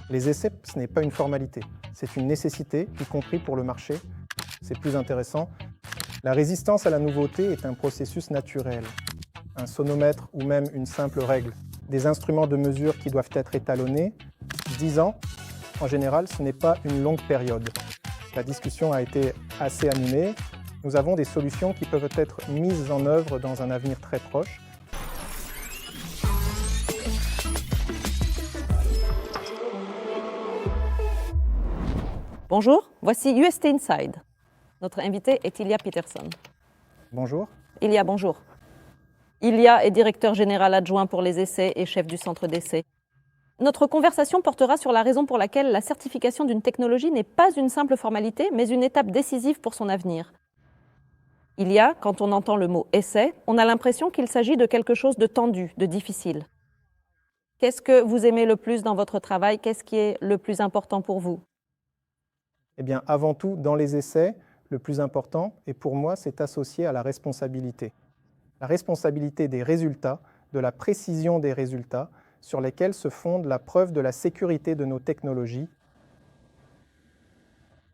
Les essais, ce n'est pas une formalité, c'est une nécessité, y compris pour le marché. C'est plus intéressant. La résistance à la nouveauté est un processus naturel. Un sonomètre ou même une simple règle, des instruments de mesure qui doivent être étalonnés. 10 ans, en général, ce n'est pas une longue période. La discussion a été assez animée. Nous avons des solutions qui peuvent être mises en œuvre dans un avenir très proche. Bonjour, voici UST Inside. Notre invité est Ilya Peterson. Bonjour. Ilya, bonjour. Ilya est directeur général adjoint pour les essais et chef du centre d'essais. Notre conversation portera sur la raison pour laquelle la certification d'une technologie n'est pas une simple formalité, mais une étape décisive pour son avenir. Ilya, quand on entend le mot « essai », on a l'impression qu'il s'agit de quelque chose de tendu, de difficile. Qu'est-ce que vous aimez le plus dans votre travail? Qu'est-ce qui est le plus important pour vous? Eh bien, avant tout, dans les essais, le plus important, et pour moi, c'est associé à la responsabilité. La responsabilité des résultats, de la précision des résultats, sur lesquels se fonde la preuve de la sécurité de nos technologies.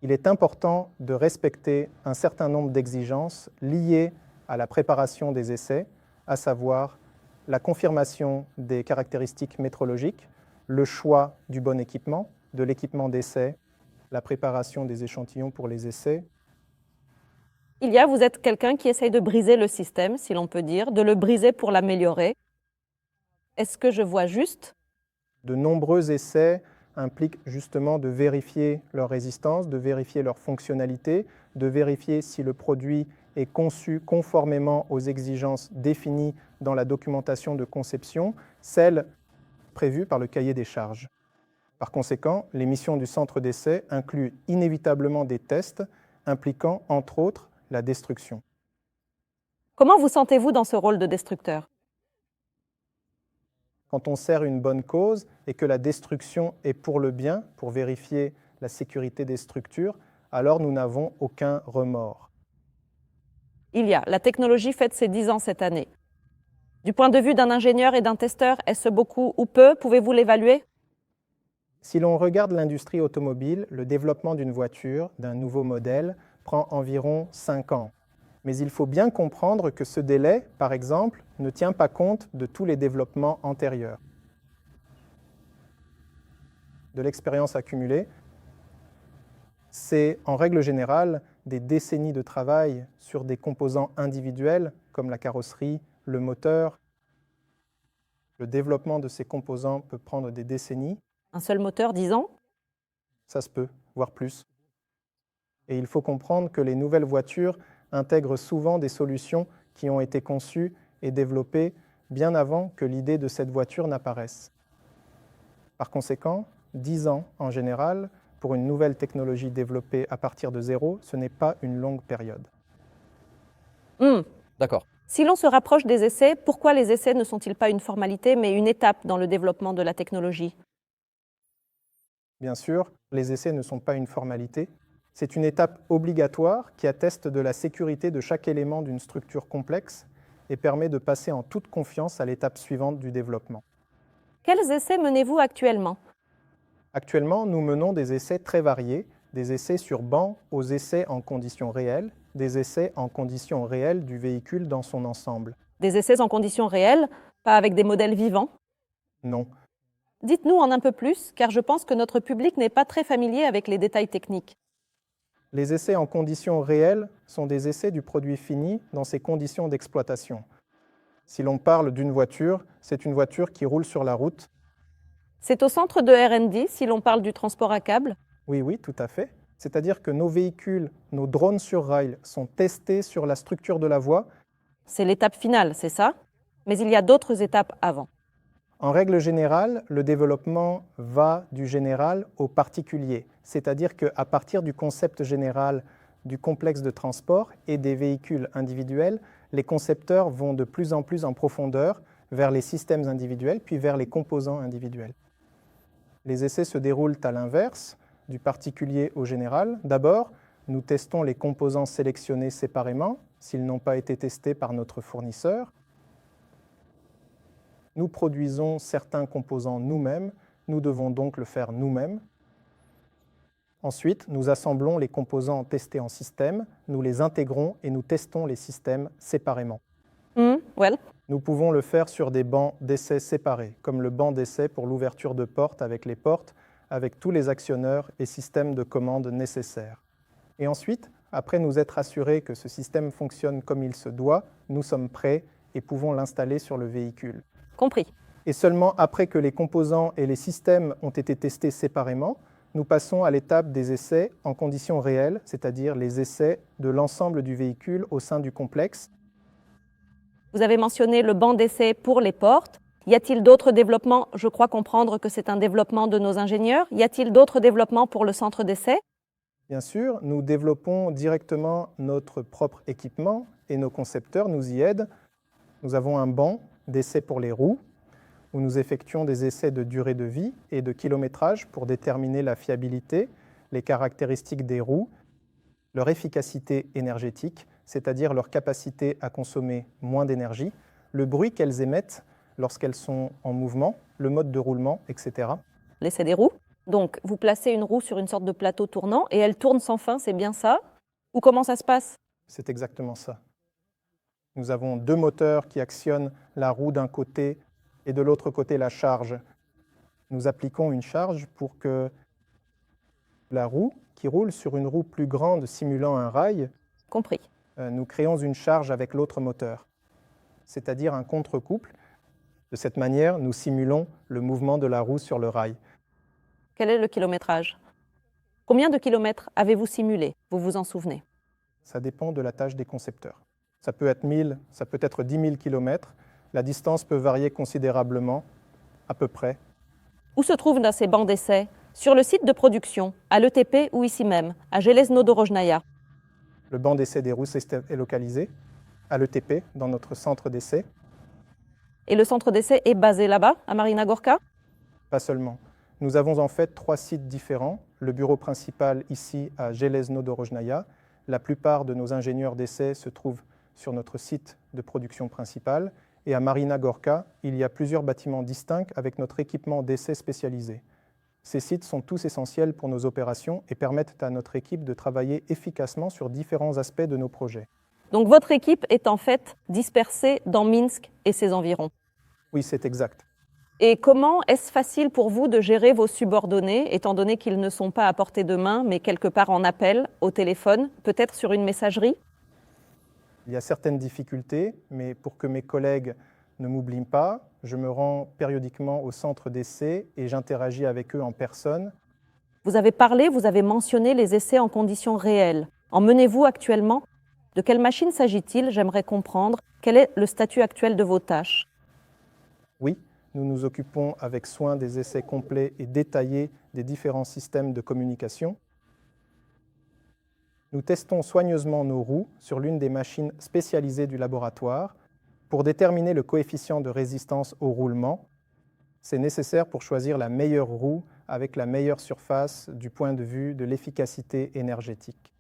Il est important de respecter un certain nombre d'exigences liées à la préparation des essais, à savoir la confirmation des caractéristiques métrologiques, le choix du bon équipement, de l'équipement d'essai, la préparation des échantillons pour les essais. Ilya, vous êtes quelqu'un qui essaye de briser le système, si l'on peut dire, de le briser pour l'améliorer. Est-ce que je vois juste? De nombreux essais impliquent justement de vérifier leur résistance, de vérifier leur fonctionnalité, de vérifier si le produit est conçu conformément aux exigences définies dans la documentation de conception, celles prévues par le cahier des charges. Par conséquent, les missions du centre d'essai incluent inévitablement des tests impliquant, entre autres, la destruction. Comment vous sentez-vous dans ce rôle de destructeur? Quand on sert une bonne cause et que la destruction est pour le bien, pour vérifier la sécurité des structures, alors nous n'avons aucun remords. Ilya, la technologie fête ses 10 ans cette année. Du point de vue d'un ingénieur et d'un testeur, est-ce beaucoup ou peu? Pouvez-vous l'évaluer? Si l'on regarde l'industrie automobile, le développement d'une voiture, d'un nouveau modèle, prend environ 5 ans. Mais il faut bien comprendre que ce délai, par exemple, ne tient pas compte de tous les développements antérieurs. De l'expérience accumulée, c'est en règle générale des décennies de travail sur des composants individuels comme la carrosserie, le moteur. Le développement de ces composants peut prendre des décennies. Un seul moteur, 10 ans? Ça se peut, voire plus. Et il faut comprendre que les nouvelles voitures intègrent souvent des solutions qui ont été conçues et développées bien avant que l'idée de cette voiture n'apparaisse. Par conséquent, 10 ans en général, pour une nouvelle technologie développée à partir de zéro, ce n'est pas une longue période. D'accord. Si l'on se rapproche des essais, pourquoi les essais ne sont-ils pas une formalité, mais une étape dans le développement de la technologie? Bien sûr, les essais ne sont pas une formalité. C'est une étape obligatoire qui atteste de la sécurité de chaque élément d'une structure complexe et permet de passer en toute confiance à l'étape suivante du développement. Quels essais menez-vous actuellement? Actuellement, nous menons des essais très variés, des essais sur banc aux essais en conditions réelles, des essais en conditions réelles du véhicule dans son ensemble. Des essais en conditions réelles, pas avec des modèles vivants? Non. Dites-nous en un peu plus, car je pense que notre public n'est pas très familier avec les détails techniques. Les essais en conditions réelles sont des essais du produit fini dans ses conditions d'exploitation. Si l'on parle d'une voiture, c'est une voiture qui roule sur la route. C'est au centre de R&D, si l'on parle du transport à câble? Oui, tout à fait. C'est-à-dire que nos véhicules, nos drones sur rail sont testés sur la structure de la voie. C'est l'étape finale, c'est ça? Mais il y a d'autres étapes avant. En règle générale, le développement va du général au particulier, c'est-à-dire qu'à partir du concept général du complexe de transport et des véhicules individuels, les concepteurs vont de plus en plus en profondeur vers les systèmes individuels, puis vers les composants individuels. Les essais se déroulent à l'inverse, du particulier au général. D'abord, nous testons les composants sélectionnés séparément, s'ils n'ont pas été testés par notre fournisseur. Nous produisons certains composants nous-mêmes, Nous devons donc le faire nous-mêmes. Ensuite, nous assemblons les composants testés en système, nous les intégrons et nous testons les systèmes séparément. Well. Nous pouvons le faire sur des bancs d'essai séparés, comme le banc d'essai pour l'ouverture de portes avec les portes, avec tous les actionneurs et systèmes de commande nécessaires. Et ensuite, après nous être assurés que ce système fonctionne comme il se doit, nous sommes prêts et pouvons l'installer sur le véhicule. Compris. Et seulement après que les composants et les systèmes ont été testés séparément, nous passons à l'étape des essais en conditions réelles, c'est-à-dire les essais de l'ensemble du véhicule au sein du complexe. Vous avez mentionné le banc d'essai pour les portes. Y a-t-il d'autres développements? Je crois comprendre que c'est un développement de nos ingénieurs. Y a-t-il d'autres développements pour le centre d'essai? Bien sûr, nous développons directement notre propre équipement et nos concepteurs nous y aident. Nous avons un banc d'essai pour les roues, où nous effectuons des essais de durée de vie et de kilométrage pour déterminer la fiabilité, les caractéristiques des roues, leur efficacité énergétique, c'est-à-dire leur capacité à consommer moins d'énergie, le bruit qu'elles émettent lorsqu'elles sont en mouvement, le mode de roulement, etc. L'essai des roues. Donc, vous placez une roue sur une sorte de plateau tournant et elle tourne sans fin, c'est bien ça? Ou comment ça se passe? C'est exactement ça. Nous avons deux moteurs qui actionnent la roue d'un côté et de l'autre côté la charge. Nous appliquons une charge pour que la roue, qui roule sur une roue plus grande simulant un rail, Compris. nous créons une charge avec l'autre moteur, c'est-à-dire un contre-couple. De cette manière, nous simulons le mouvement de la roue sur le rail. Quel est le kilométrage? Combien de kilomètres avez-vous simulé? Vous vous en souvenez? Ça dépend de la tâche des concepteurs. Ça peut être 1000, ça peut être 10 000 kilomètres. La distance peut varier considérablement, à peu près. Où se trouvent ces bancs d'essai? Sur le site de production, à l'ETP ou ici même, à Железнодорожная? Le banc d'essai des roues est localisé à l'ETP, dans notre centre d'essai. Et le centre d'essai est basé là-bas, à Marina Gorka? Pas seulement. Nous avons en fait 3 sites différents. Le bureau principal ici à Железнодорожная. La plupart de nos ingénieurs d'essai se trouvent sur notre site de production principal. Et à Marina Gorka, il y a plusieurs bâtiments distincts avec notre équipement d'essai spécialisé. Ces sites sont tous essentiels pour nos opérations et permettent à notre équipe de travailler efficacement sur différents aspects de nos projets. Donc votre équipe est en fait dispersée dans Minsk et ses environs. Oui, c'est exact. Et comment est-ce facile pour vous de gérer vos subordonnés, étant donné qu'ils ne sont pas à portée de main, mais quelque part en appel, au téléphone, peut-être sur une messagerie? Il y a certaines difficultés, mais pour que mes collègues ne m'oublient pas, je me rends périodiquement au centre d'essai et j'interagis avec eux en personne. Vous avez mentionné les essais en conditions réelles. En menez-vous actuellement? De quelle machine s'agit-il? J'aimerais comprendre. Quel est le statut actuel de vos tâches? Oui, nous nous occupons avec soin des essais complets et détaillés des différents systèmes de communication. Nous testons soigneusement nos roues sur l'une des machines spécialisées du laboratoire pour déterminer le coefficient de résistance au roulement. C'est nécessaire pour choisir la meilleure roue avec la meilleure surface du point de vue de l'efficacité énergétique.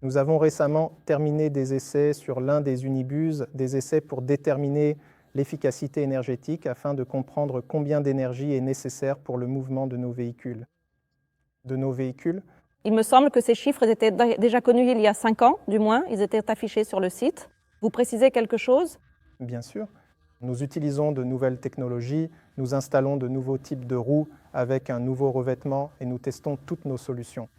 Nous avons récemment terminé des essais sur l'un des unibus, des essais pour déterminer l'efficacité énergétique afin de comprendre combien d'énergie est nécessaire pour le mouvement de nos véhicules. Il me semble que ces chiffres étaient déjà connus il y a 5 ans, du moins. Ils étaient affichés sur le site. Vous précisez quelque chose? Bien sûr. Nous utilisons de nouvelles technologies, nous installons de nouveaux types de roues avec un nouveau revêtement et nous testons toutes nos solutions.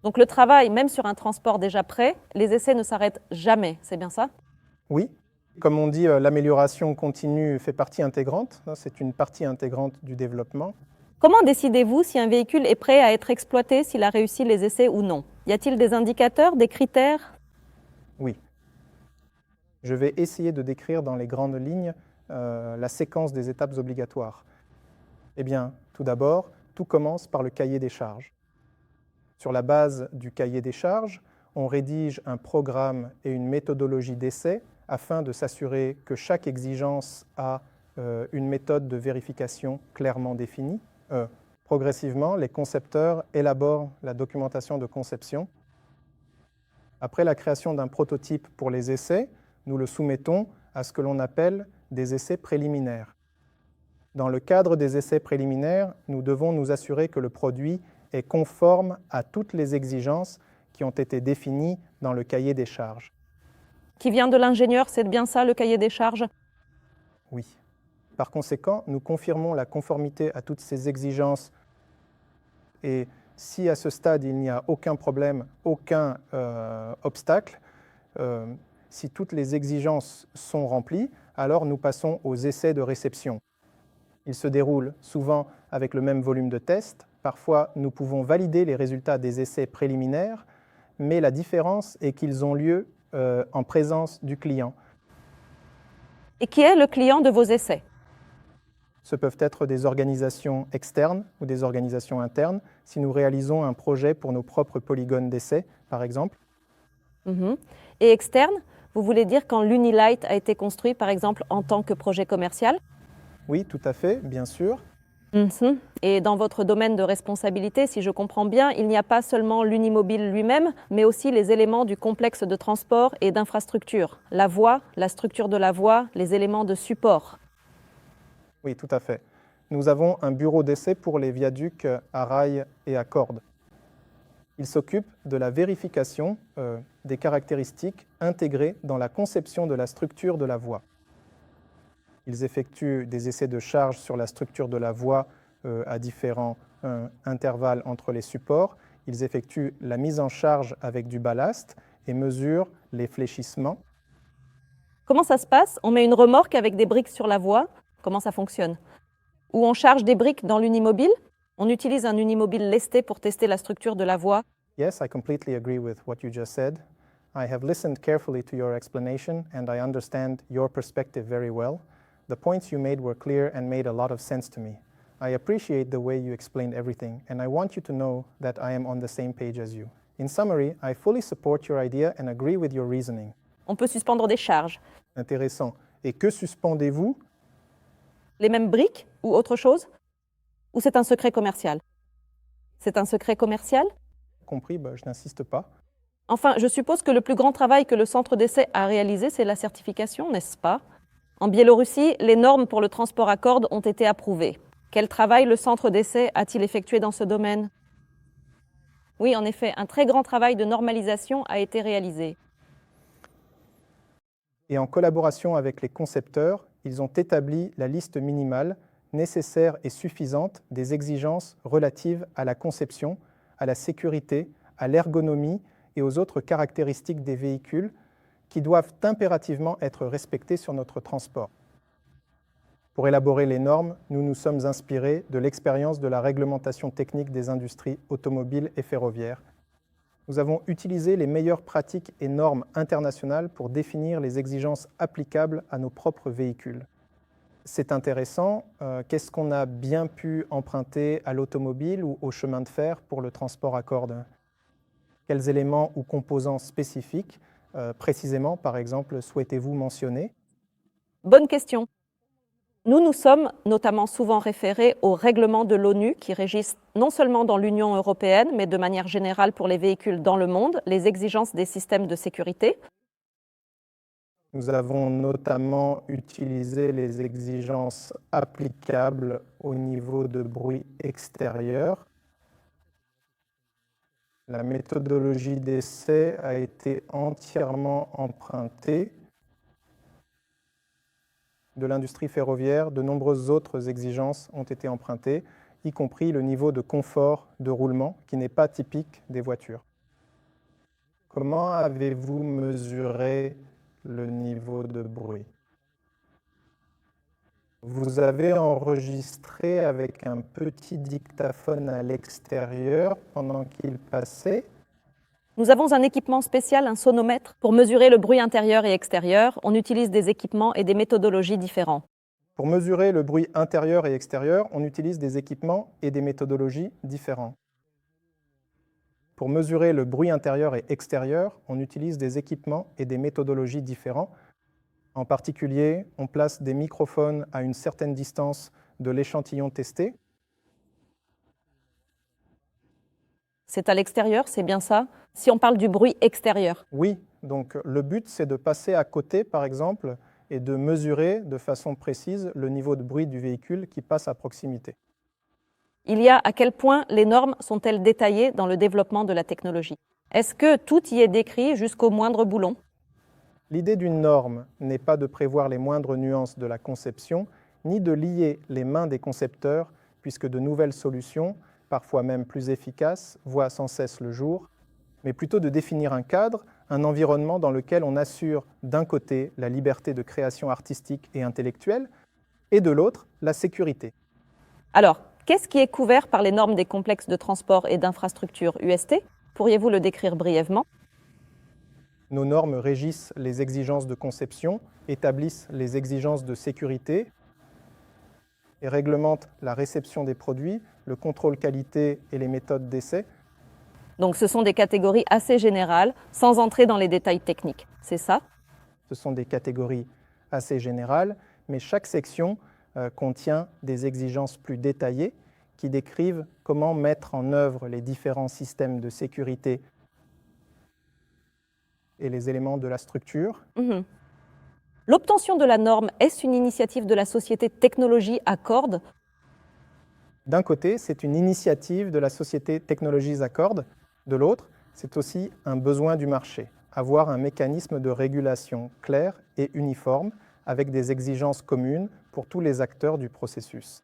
Donc le travail, même sur un transport déjà prêt, les essais ne s'arrêtent jamais, c'est bien ça? Oui. Comme on dit, l'amélioration continue fait partie intégrante. C'est une partie intégrante du développement. Comment décidez-vous si un véhicule est prêt à être exploité, s'il a réussi les essais ou non? Y a-t-il des indicateurs, des critères? Oui. Je vais essayer de décrire dans les grandes lignes la séquence des étapes obligatoires. Eh bien, tout d'abord, tout commence par le cahier des charges. Sur la base du cahier des charges, on rédige un programme et une méthodologie d'essai afin de s'assurer que chaque exigence a une méthode de vérification clairement définie. Progressivement, les concepteurs élaborent la documentation de conception. Après la création d'un prototype pour les essais, nous le soumettons à ce que l'on appelle des essais préliminaires. Dans le cadre des essais préliminaires, nous devons nous assurer que le produit est conforme à toutes les exigences qui ont été définies dans le cahier des charges. Qui vient de l'ingénieur, c'est bien ça le cahier des charges? Oui. Par conséquent, nous confirmons la conformité à toutes ces exigences et si à ce stade il n'y a aucun problème, aucun obstacle, si toutes les exigences sont remplies, alors nous passons aux essais de réception. Ils se déroulent souvent avec le même volume de tests. Parfois, nous pouvons valider les résultats des essais préliminaires, mais la différence est qu'ils ont lieu en présence du client. Et qui est le client de vos essais? Ce peuvent être des organisations externes ou des organisations internes, si nous réalisons un projet pour nos propres polygones d'essai, par exemple. Et externe, vous voulez dire quand l'Unilight a été construit, par exemple, en tant que projet commercial? Oui, tout à fait, bien sûr. Et dans votre domaine de responsabilité, si je comprends bien, il n'y a pas seulement l'Unimobile lui-même, mais aussi les éléments du complexe de transport et d'infrastructure. La voie, la structure de la voie, les éléments de support. Oui, tout à fait. Nous avons un bureau d'essai pour les viaducs à rails et à cordes. Il s'occupe de la vérification des caractéristiques intégrées dans la conception de la structure de la voie. Ils effectuent des essais de charge sur la structure de la voie à différents intervalles entre les supports. Ils effectuent la mise en charge avec du ballast et mesurent les fléchissements. Comment ça se passe? On met une remorque avec des briques sur la voie? Comment ça fonctionne? Ou on charge des briques dans l'Unimobile? On utilise un Unimobile lesté pour tester la structure de la voie? Yes, I completely agree with what you just said. I have listened carefully to your explanation and I understand your perspective very well. The points you made were clear and made a lot of sense to me. I appreciate the way you explained everything and I want you to know that I am on the same page as you. In summary, I fully support your idea and agree with your reasoning. On peut suspendre des charges. Intéressant. Et que suspendez-vous? Les mêmes briques ou autre chose? Ou c'est un secret commercial? C'est un secret commercial? Compris, je n'insiste pas. Enfin, je suppose que le plus grand travail que le centre d'essai a réalisé, c'est la certification, n'est-ce pas? En Biélorussie, les normes pour le transport à cordes ont été approuvées. Quel travail le centre d'essai a-t-il effectué dans ce domaine? Oui, en effet, un très grand travail de normalisation a été réalisé. Et en collaboration avec les concepteurs, ils ont établi la liste minimale nécessaire et suffisante des exigences relatives à la conception, à la sécurité, à l'ergonomie et aux autres caractéristiques des véhicules qui doivent impérativement être respectées sur notre transport. Pour élaborer les normes, nous nous sommes inspirés de l'expérience de la réglementation technique des industries automobiles et ferroviaires. Nous avons utilisé les meilleures pratiques et normes internationales pour définir les exigences applicables à nos propres véhicules. C'est intéressant. Qu'est-ce qu'on a bien pu emprunter à l'automobile ou au chemin de fer pour le transport à cordes? Quels éléments ou composants spécifiques, précisément, par exemple, souhaitez-vous mentionner? Bonne question. Nous nous sommes notamment souvent référés aux règlements de l'ONU qui régissent non seulement dans l'Union européenne, mais de manière générale pour les véhicules dans le monde, les exigences des systèmes de sécurité. Nous avons notamment utilisé les exigences applicables au niveau de bruit extérieur. La méthodologie d'essai a été entièrement empruntée de l'industrie ferroviaire. De nombreuses autres exigences ont été empruntées, y compris le niveau de confort de roulement qui n'est pas typique des voitures. Comment avez-vous mesuré le niveau de bruit? Vous avez enregistré avec un petit dictaphone à l'extérieur pendant qu'il passait. Nous avons un équipement spécial, un sonomètre, pour mesurer le bruit intérieur et extérieur. On utilise des équipements et des méthodologies différents. Pour mesurer le bruit intérieur et extérieur, on utilise des équipements et des méthodologies différents. Pour mesurer le bruit intérieur et extérieur, on utilise des équipements et des méthodologies différents. En particulier, on place des microphones à une certaine distance de l'échantillon testé. C'est à l'extérieur, c'est bien ça? Si on parle du bruit extérieur. Oui, donc le but, c'est de passer à côté, par exemple, et de mesurer de façon précise le niveau de bruit du véhicule qui passe à proximité. Il y a à quel point les normes sont-elles détaillées dans le développement de la technologie? Est-ce que tout y est décrit jusqu'au moindre boulon? L'idée d'une norme n'est pas de prévoir les moindres nuances de la conception, ni de lier les mains des concepteurs, puisque de nouvelles solutions, parfois même plus efficaces, voient sans cesse le jour, mais plutôt de définir un cadre, un environnement dans lequel on assure d'un côté la liberté de création artistique et intellectuelle, et de l'autre la sécurité. Alors, qu'est-ce qui est couvert par les normes des complexes de transport et d'infrastructure UST? Pourriez-vous le décrire brièvement? Nos normes régissent les exigences de conception, établissent les exigences de sécurité et réglementent la réception des produits, le contrôle qualité et les méthodes d'essai. Donc ce sont des catégories assez générales, sans entrer dans les détails techniques, c'est ça? Ce sont des catégories assez générales, mais chaque section contient des exigences plus détaillées qui décrivent comment mettre en œuvre les différents systèmes de sécurité et les éléments de la structure. L'obtention de la norme, est-ce une initiative de la société Technologie Accord? D'un côté, c'est une initiative de la société Technologies Accord. De l'autre, c'est aussi un besoin du marché, avoir un mécanisme de régulation clair et uniforme avec des exigences communes pour tous les acteurs du processus.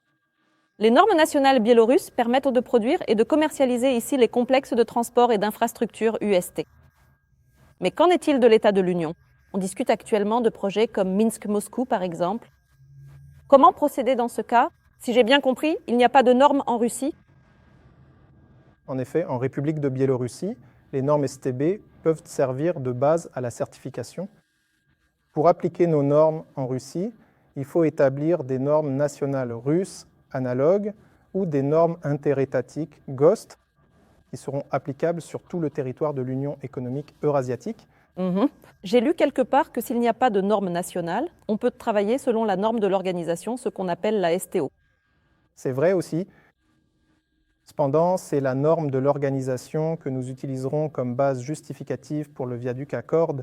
Les normes nationales biélorusses permettent de produire et de commercialiser ici les complexes de transport et d'infrastructure UST. Mais qu'en est-il de l'état de l'Union? On discute actuellement de projets comme Minsk-Moscou, par exemple. Comment procéder dans ce cas? Si j'ai bien compris, il n'y a pas de normes en Russie? En effet, en République de Biélorussie, les normes STB peuvent servir de base à la certification. Pour appliquer nos normes en Russie, il faut établir des normes nationales russes analogues ou des normes interétatiques GOST qui seront applicables sur tout le territoire de l'Union économique eurasiatique. J'ai lu quelque part que s'il n'y a pas de normes nationales, on peut travailler selon la norme de l'organisation, ce qu'on appelle la STO. C'est vrai aussi. Cependant, c'est la norme de l'organisation que nous utiliserons comme base justificative pour le viaduc Accord.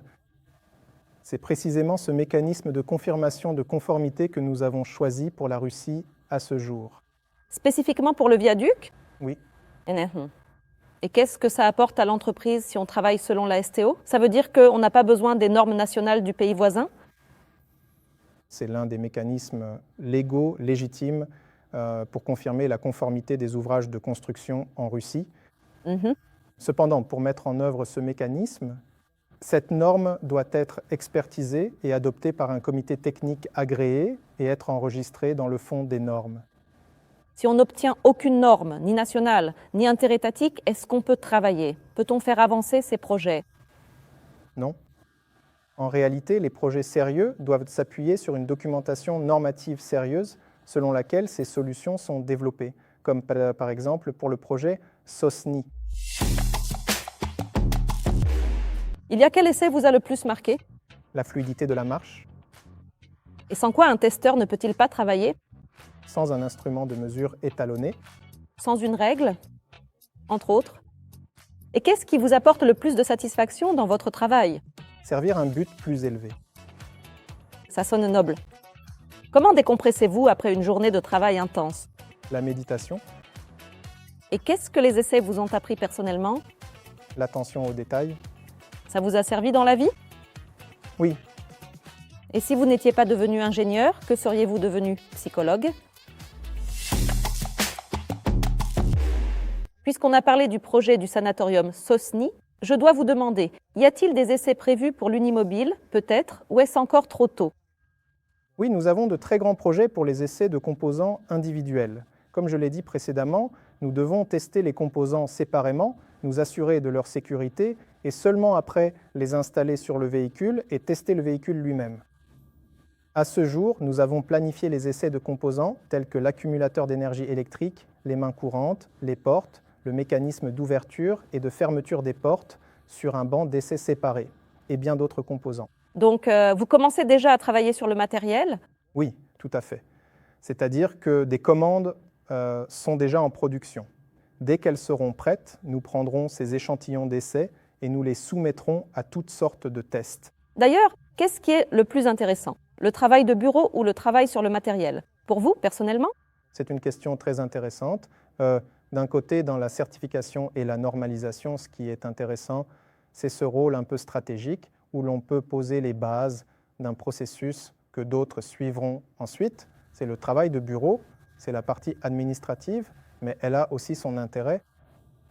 C'est précisément ce mécanisme de confirmation de conformité que nous avons choisi pour la Russie à ce jour. Spécifiquement pour le viaduc? Oui. Et qu'est-ce que ça apporte à l'entreprise si on travaille selon la STO? Ça veut dire qu'on n'a pas besoin des normes nationales du pays voisin? C'est l'un des mécanismes légaux, légitimes, pour confirmer la conformité des ouvrages de construction en Russie. Cependant, pour mettre en œuvre ce mécanisme, cette norme doit être expertisée et adoptée par un comité technique agréé et être enregistrée dans le fonds des normes. Si on n'obtient aucune norme, ni nationale, ni interétatique, est-ce qu'on peut travailler? Peut-on faire avancer ces projets? Non. En réalité, les projets sérieux doivent s'appuyer sur une documentation normative sérieuse selon laquelle ces solutions sont développées, comme par exemple pour le projet SOSNI. Il y a quel essai vous a le plus marqué? La fluidité de la marche. Et sans quoi un testeur ne peut-il pas travailler? Sans un instrument de mesure étalonné. Sans une règle, entre autres. Et qu'est-ce qui vous apporte le plus de satisfaction dans votre travail? Servir un but plus élevé. Ça sonne noble. Comment décompressez-vous après une journée de travail intense? La méditation. Et qu'est-ce que les essais vous ont appris personnellement? L'attention aux détails. Ça vous a servi dans la vie? Oui. Et si vous n'étiez pas devenu ingénieur, que seriez-vous devenu? Psychologue? Puisqu'on a parlé du projet du sanatorium SOSNI, je dois vous demander, y a-t-il des essais prévus pour l'Unimobile, peut-être, ou est-ce encore trop tôt? Oui, nous avons de très grands projets pour les essais de composants individuels. Comme je l'ai dit précédemment, nous devons tester les composants séparément, nous assurer de leur sécurité et seulement après les installer sur le véhicule et tester le véhicule lui-même. À ce jour, nous avons planifié les essais de composants tels que l'accumulateur d'énergie électrique, les mains courantes, les portes, le mécanisme d'ouverture et de fermeture des portes sur un banc d'essais séparé et bien d'autres composants. Donc, vous commencez déjà à travailler sur le matériel? Oui, tout à fait. C'est-à-dire que des commandes sont déjà en production. Dès qu'elles seront prêtes, nous prendrons ces échantillons d'essais et nous les soumettrons à toutes sortes de tests. D'ailleurs, qu'est-ce qui est le plus intéressant? Le travail de bureau ou le travail sur le matériel? Pour vous, personnellement? C'est une question très intéressante. D'un côté, dans la certification et la normalisation, ce qui est intéressant, c'est ce rôle un peu stratégique où l'on peut poser les bases d'un processus que d'autres suivront ensuite. C'est le travail de bureau, c'est la partie administrative, mais elle a aussi son intérêt.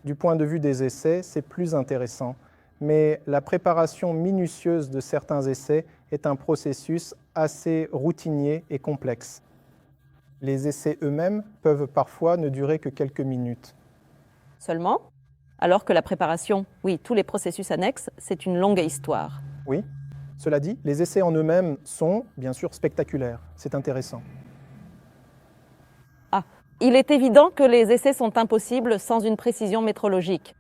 Du point de vue des essais, c'est plus intéressant. Mais la préparation minutieuse de certains essais est un processus assez routinier et complexe. Les essais eux-mêmes peuvent parfois ne durer que quelques minutes. Seulement? Alors que la préparation, oui, tous les processus annexes, c'est une longue histoire. Oui, cela dit, les essais en eux-mêmes sont bien sûr spectaculaires. C'est intéressant. Ah, il est évident que les essais sont impossibles sans une précision métrologique.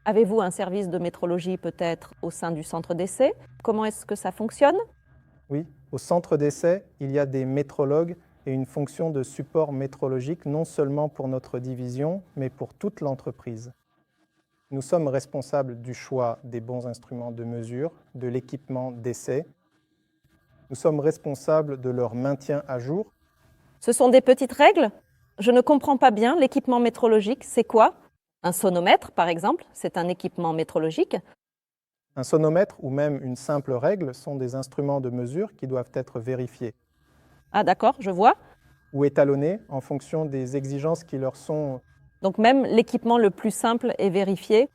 Avez-vous un service de métrologie peut-être au sein du centre d'essai? Comment est-ce que ça fonctionne? Oui, au centre d'essai, il y a des métrologues et une fonction de support métrologique non seulement pour notre division, mais pour toute l'entreprise. Nous sommes responsables du choix des bons instruments de mesure, de l'équipement d'essai. Nous sommes responsables de leur maintien à jour. Ce sont des petites règles? Je ne comprends pas bien, l'équipement métrologique, c'est quoi? Un sonomètre, par exemple, c'est un équipement métrologique. Un sonomètre ou même une simple règle sont des instruments de mesure qui doivent être vérifiés Ah d'accord, je vois. ou étalonnés en fonction des exigences qui leur sont. Donc même l'équipement le plus simple est vérifié.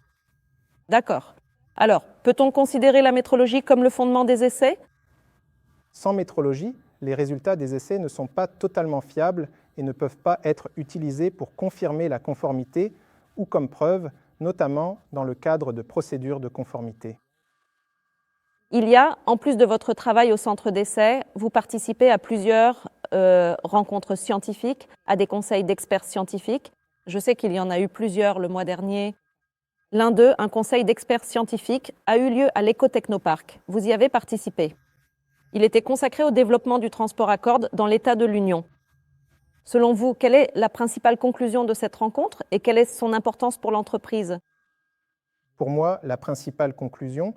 D'accord. Alors, peut-on considérer la métrologie comme le fondement des essais? Sans métrologie, les résultats des essais ne sont pas totalement fiables et ne peuvent pas être utilisés pour confirmer la conformité ou comme preuve, notamment dans le cadre de procédures de conformité. Il y a, en plus de votre travail au centre d'essai, vous participez à plusieurs rencontres scientifiques, à des conseils d'experts scientifiques. Je sais qu'il y en a eu plusieurs le mois dernier. L'un d'eux, un conseil d'experts scientifiques, a eu lieu à l'Écotechnoparc. Vous y avez participé. Il était consacré au développement du transport à cordes dans l'état de l'Union. Selon vous, quelle est la principale conclusion de cette rencontre et quelle est son importance pour l'entreprise? Pour moi, la principale conclusion,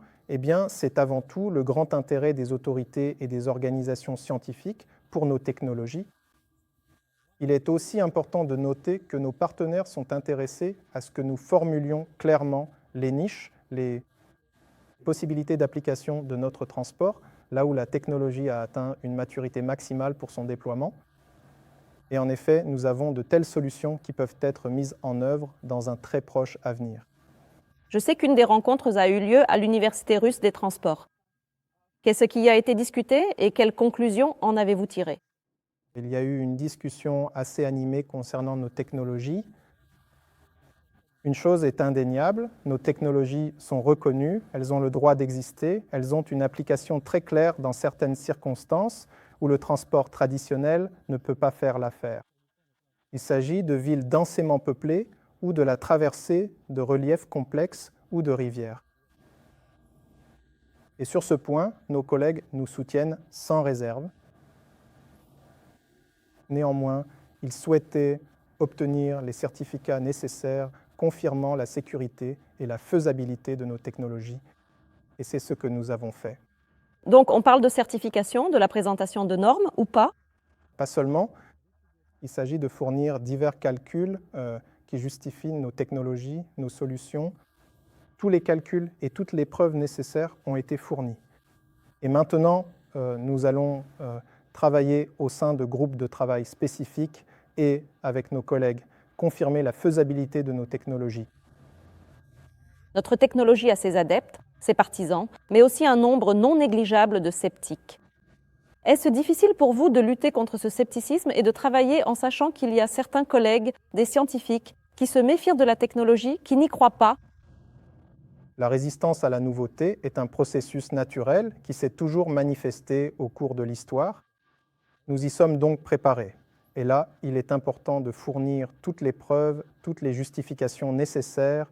c'est avant tout le grand intérêt des autorités et des organisations scientifiques pour nos technologies. Il est aussi important de noter que nos partenaires sont intéressés à ce que nous formulions clairement les niches, les possibilités d'application de notre transport, là où la technologie a atteint une maturité maximale pour son déploiement. Et en effet, nous avons de telles solutions qui peuvent être mises en œuvre dans un très proche avenir. Je sais qu'une des rencontres a eu lieu à l'Université russe des transports. Qu'est-ce qui a été discuté et quelles conclusions en avez-vous tirées? Il y a eu une discussion assez animée concernant nos technologies. Une chose est indéniable, nos technologies sont reconnues, elles ont le droit d'exister, elles ont une application très claire dans certaines circonstances où le transport traditionnel ne peut pas faire l'affaire. Il s'agit de villes densément peuplées ou de la traversée de reliefs complexes ou de rivières. Et sur ce point, nos collègues nous soutiennent sans réserve. Néanmoins, ils souhaitaient obtenir les certificats nécessaires confirmant la sécurité et la faisabilité de nos technologies. Et c'est ce que nous avons fait. Donc on parle de certification, de la présentation de normes ou pas? Pas seulement, il s'agit de fournir divers calculs qui justifient nos technologies, nos solutions. Tous les calculs et toutes les preuves nécessaires ont été fournis. Et maintenant, nous allons travailler au sein de groupes de travail spécifiques et avec nos collègues, confirmer la faisabilité de nos technologies. Notre technologie a ses adeptes, ses partisans, mais aussi un nombre non négligeable de sceptiques. Est-ce difficile pour vous de lutter contre ce scepticisme et de travailler en sachant qu'il y a certains collègues, des scientifiques, qui se méfient de la technologie, qui n'y croient pas? La résistance à la nouveauté est un processus naturel qui s'est toujours manifesté au cours de l'histoire. Nous y sommes donc préparés. Et là, il est important de fournir toutes les preuves, toutes les justifications nécessaires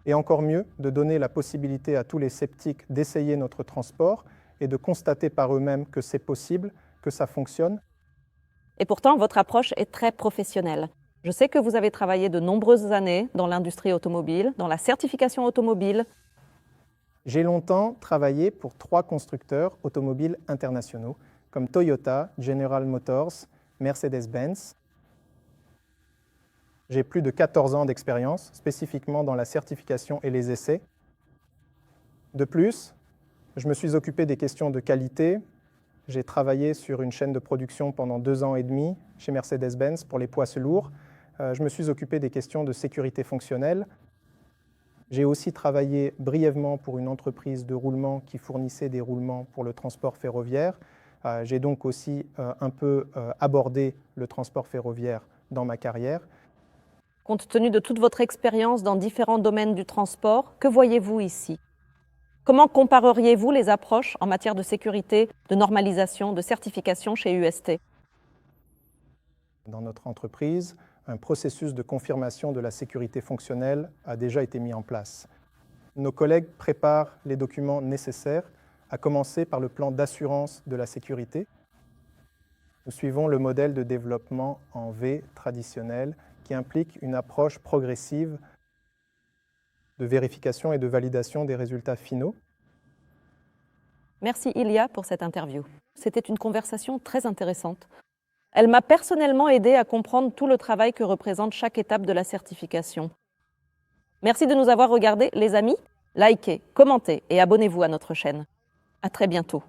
et encore mieux, de donner la possibilité à tous les sceptiques d'essayer notre transport et de constater par eux-mêmes que c'est possible, que ça fonctionne. Et pourtant, votre approche est très professionnelle. Je sais que vous avez travaillé de nombreuses années dans l'industrie automobile, dans la certification automobile. J'ai longtemps travaillé pour 3 constructeurs automobiles internationaux, comme Toyota, General Motors, Mercedes-Benz. J'ai plus de 14 ans d'expérience, spécifiquement dans la certification et les essais. De plus, je me suis occupé des questions de qualité. J'ai travaillé sur une chaîne de production pendant 2 ans et demi chez Mercedes-Benz pour les poids lourds. Je me suis occupé des questions de sécurité fonctionnelle. J'ai aussi travaillé brièvement pour une entreprise de roulement qui fournissait des roulements pour le transport ferroviaire. J'ai donc aussi un peu abordé le transport ferroviaire dans ma carrière. Compte tenu de toute votre expérience dans différents domaines du transport, que voyez-vous ici? Comment compareriez-vous les approches en matière de sécurité, de normalisation, de certification chez UST? Dans notre entreprise, un processus de confirmation de la sécurité fonctionnelle a déjà été mis en place. Nos collègues préparent les documents nécessaires, à commencer par le plan d'assurance de la sécurité. Nous suivons le modèle de développement en V traditionnel qui implique une approche progressive de vérification et de validation des résultats finaux. Merci Ilia pour cette interview. C'était une conversation très intéressante. Elle m'a personnellement aidé à comprendre tout le travail que représente chaque étape de la certification. Merci de nous avoir regardés, les amis. Likez, commentez et abonnez-vous à notre chaîne. À très bientôt.